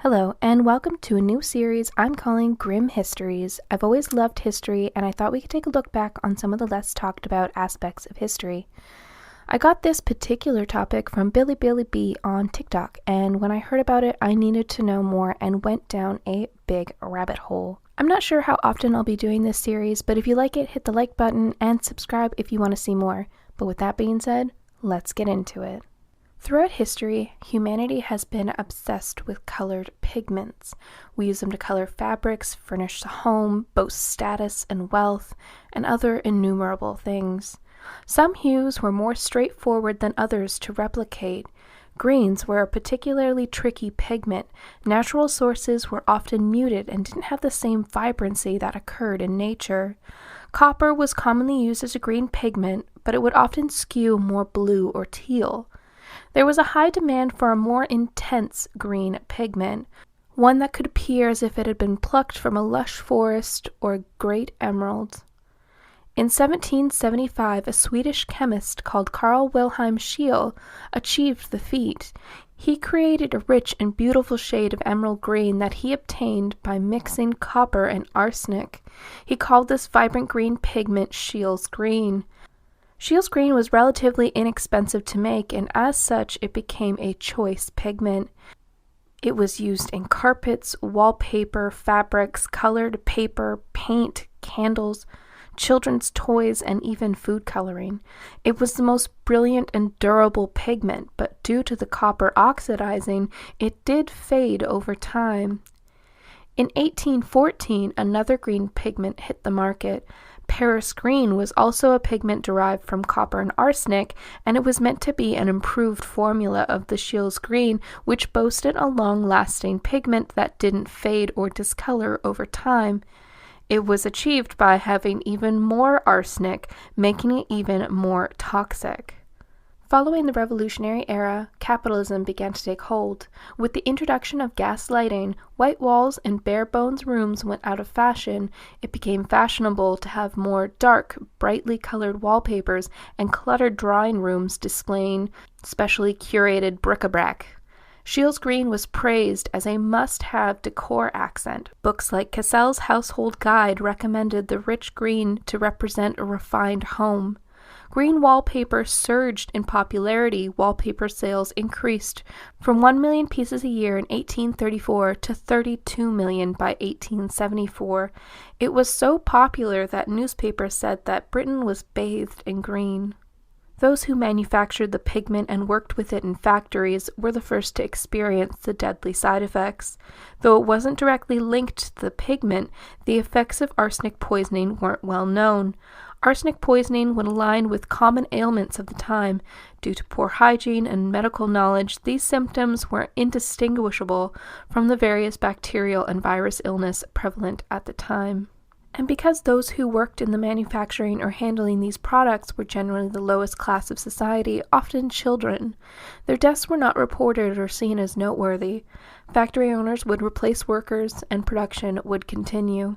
Hello, and welcome to a new series I'm calling Grim Histories. I've always loved history, and I thought we could take a look back on some of the less talked about aspects of history. I got this particular topic from Billy B on TikTok, and when I heard about it, I needed to know more and went down a big rabbit hole. I'm not sure how often I'll be doing this series, but if you like it, hit the like button and subscribe if you want to see more. But with that being said, let's get into it. Throughout history, humanity has been obsessed with colored pigments. We use them to color fabrics, furnish the home, boast status and wealth, and other innumerable things. Some hues were more straightforward than others to replicate. Greens were a particularly tricky pigment. Natural sources were often muted and didn't have the same vibrancy that occurred in nature. Copper was commonly used as a green pigment, but it would often skew more blue or teal. There was a high demand for a more intense green pigment, one that could appear as if it had been plucked from a lush forest or a great emerald. In 1775, a Swedish chemist called Carl Wilhelm Scheele achieved the feat. He created a rich and beautiful shade of emerald green that he obtained by mixing copper and arsenic. He called this vibrant green pigment Scheele's green. Scheele's green was relatively inexpensive to make, and as such, it became a choice pigment. It was used in carpets, wallpaper, fabrics, colored paper, paint, candles, children's toys, and even food coloring. It was the most brilliant and durable pigment, but due to the copper oxidizing, it did fade over time. In 1814, another green pigment hit the market. Paris green was also a pigment derived from copper and arsenic, and it was meant to be an improved formula of the Scheele's green, which boasted a long-lasting pigment that didn't fade or discolor over time. It was achieved by having even more arsenic, making it even more toxic. Following the Revolutionary Era, capitalism began to take hold. With the introduction of gas lighting, white walls and bare-bones rooms went out of fashion. It became fashionable to have more dark, brightly colored wallpapers and cluttered drawing rooms displaying specially curated bric-a-brac. Scheele's green was praised as a must-have decor accent. Books like Cassell's Household Guide recommended the rich green to represent a refined home. Green wallpaper surged in popularity. Wallpaper sales increased from 1 million pieces a year in 1834 to 32 million by 1874. It was so popular that newspapers said that Britain was bathed in green. Those who manufactured the pigment and worked with it in factories were the first to experience the deadly side effects. Though it wasn't directly linked to the pigment, the effects of arsenic poisoning weren't well known. Arsenic poisoning would align with common ailments of the time. Due to poor hygiene and medical knowledge, these symptoms were indistinguishable from the various bacterial and virus illness prevalent at the time. And because those who worked in the manufacturing or handling these products were generally the lowest class of society, often children, their deaths were not reported or seen as noteworthy. Factory owners would replace workers, and production would continue.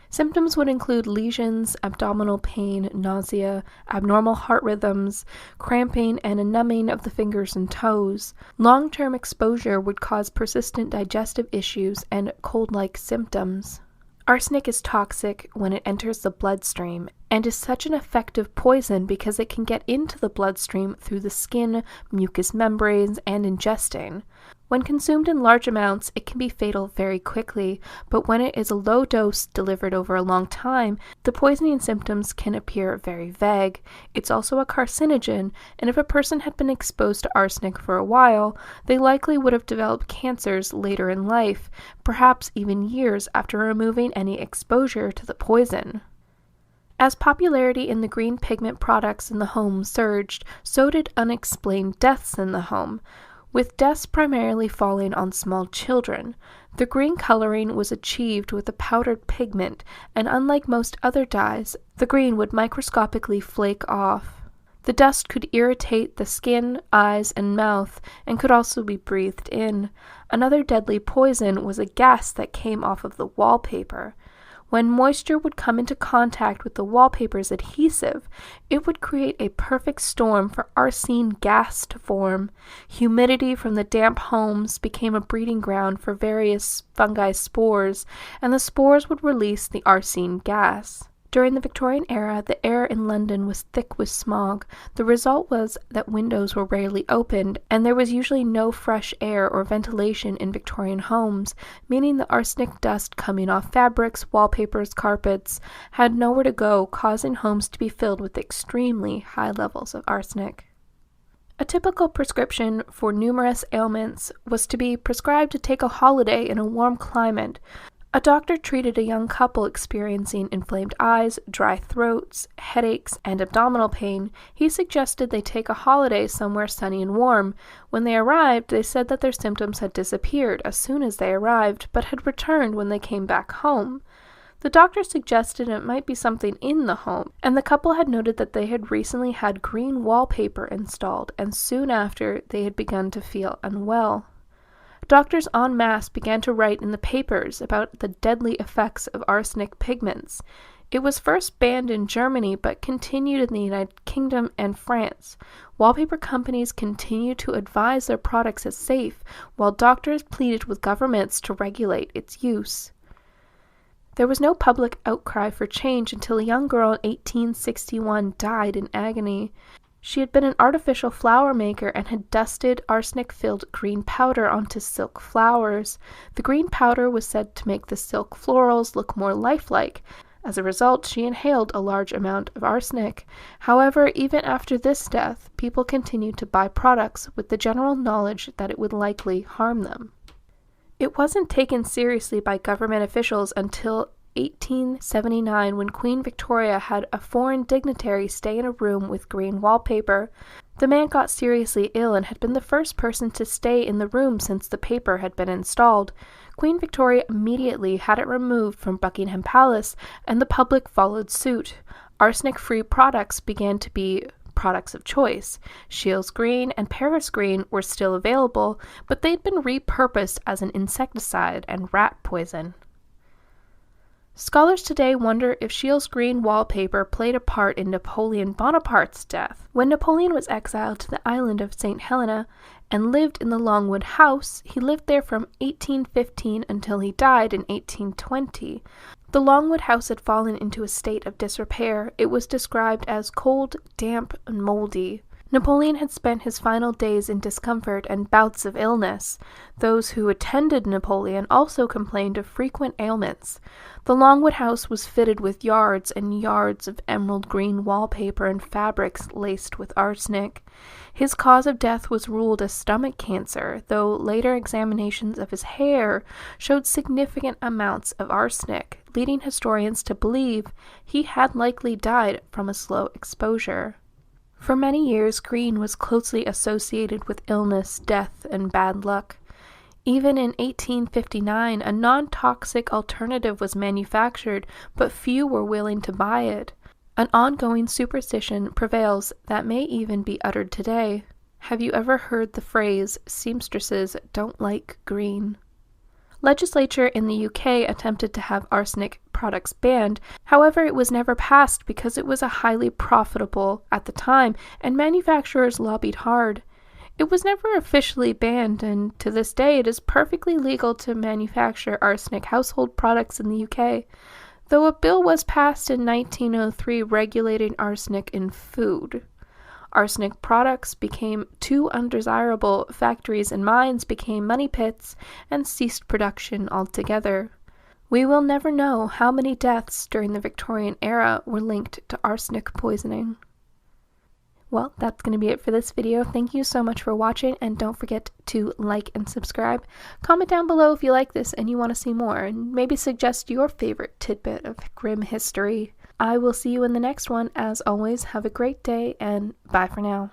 Symptoms would include lesions, abdominal pain, nausea, abnormal heart rhythms, cramping, and a numbing of the fingers and toes. Long-term exposure would cause persistent digestive issues and cold-like symptoms. Arsenic is toxic when it enters the bloodstream and is such an effective poison because it can get into the bloodstream through the skin, mucous membranes, and ingesting. When consumed in large amounts, it can be fatal very quickly, but when it is a low dose delivered over a long time, the poisoning symptoms can appear very vague. It's also a carcinogen, and if a person had been exposed to arsenic for a while, they likely would have developed cancers later in life, perhaps even years after removing any exposure to the poison. As popularity in the green pigment products in the home surged, so did unexplained deaths in the home, with deaths primarily falling on small children. The green coloring was achieved with a powdered pigment, and unlike most other dyes, the green would microscopically flake off. The dust could irritate the skin, eyes, and mouth, and could also be breathed in. Another deadly poison was a gas that came off of the wallpaper. When moisture would come into contact with the wallpaper's adhesive, it would create a perfect storm for arsine gas to form. Humidity from the damp homes became a breeding ground for various fungi spores, and the spores would release the arsine gas. During the Victorian era, the air in London was thick with smog. The result was that windows were rarely opened, and there was usually no fresh air or ventilation in Victorian homes, meaning the arsenic dust coming off fabrics, wallpapers, carpets had nowhere to go, causing homes to be filled with extremely high levels of arsenic. A typical prescription for numerous ailments was to be prescribed to take a holiday in a warm climate. A doctor treated a young couple experiencing inflamed eyes, dry throats, headaches, and abdominal pain. He suggested they take a holiday somewhere sunny and warm. When they arrived, they said that their symptoms had disappeared as soon as they arrived, but had returned when they came back home. The doctor suggested it might be something in the home, and the couple had noted that they had recently had green wallpaper installed, and soon after they had begun to feel unwell. Doctors en masse began to write in the papers about the deadly effects of arsenic pigments. It was first banned in Germany, but continued in the United Kingdom and France. Wallpaper companies continued to advise their products as safe, while doctors pleaded with governments to regulate its use. There was no public outcry for change until a young girl in 1861 died in agony. She had been an artificial flower maker and had dusted arsenic-filled green powder onto silk flowers. The green powder was said to make the silk florals look more lifelike. As a result, she inhaled a large amount of arsenic. However, even after this death, people continued to buy products with the general knowledge that it would likely harm them. It wasn't taken seriously by government officials until 1879, when Queen Victoria had a foreign dignitary stay in a room with green wallpaper. The man got seriously ill and had been the first person to stay in the room since the paper had been installed. Queen Victoria immediately had it removed from Buckingham Palace, and the public followed suit. Arsenic-free products began to be products of choice. Shields green and Paris green were still available, but they'd been repurposed as an insecticide and rat poison. Scholars today wonder if Shields green wallpaper played a part in Napoleon Bonaparte's death. When Napoleon was exiled to the island of St. Helena and lived in the Longwood House, he lived there from 1815 until he died in 1820. The Longwood House had fallen into a state of disrepair. It was described as cold, damp, and moldy. Napoleon had spent his final days in discomfort and bouts of illness. Those who attended Napoleon also complained of frequent ailments. The Longwood House was fitted with yards and yards of emerald green wallpaper and fabrics laced with arsenic. His cause of death was ruled as stomach cancer, though later examinations of his hair showed significant amounts of arsenic, leading historians to believe he had likely died from a slow exposure. For many years, green was closely associated with illness, death, and bad luck. Even in 1859, a non-toxic alternative was manufactured, but few were willing to buy it. An ongoing superstition prevails that may even be uttered today. Have you ever heard the phrase, "seamstresses don't like green"? Legislature in the UK attempted to have arsenic products banned. However, it was never passed because it was highly profitable at the time, and manufacturers lobbied hard. It was never officially banned, and to this day it is perfectly legal to manufacture arsenic household products in the UK, though a bill was passed in 1903 regulating arsenic in food. Arsenic products became too undesirable, factories and mines became money pits, and ceased production altogether. We will never know how many deaths during the Victorian era were linked to arsenic poisoning. Well, that's going to be it for this video. Thank you so much for watching, and don't forget to like and subscribe. Comment down below if you like this and you want to see more, and maybe suggest your favorite tidbit of grim history. I will see you in the next one. As always, have a great day, and bye for now.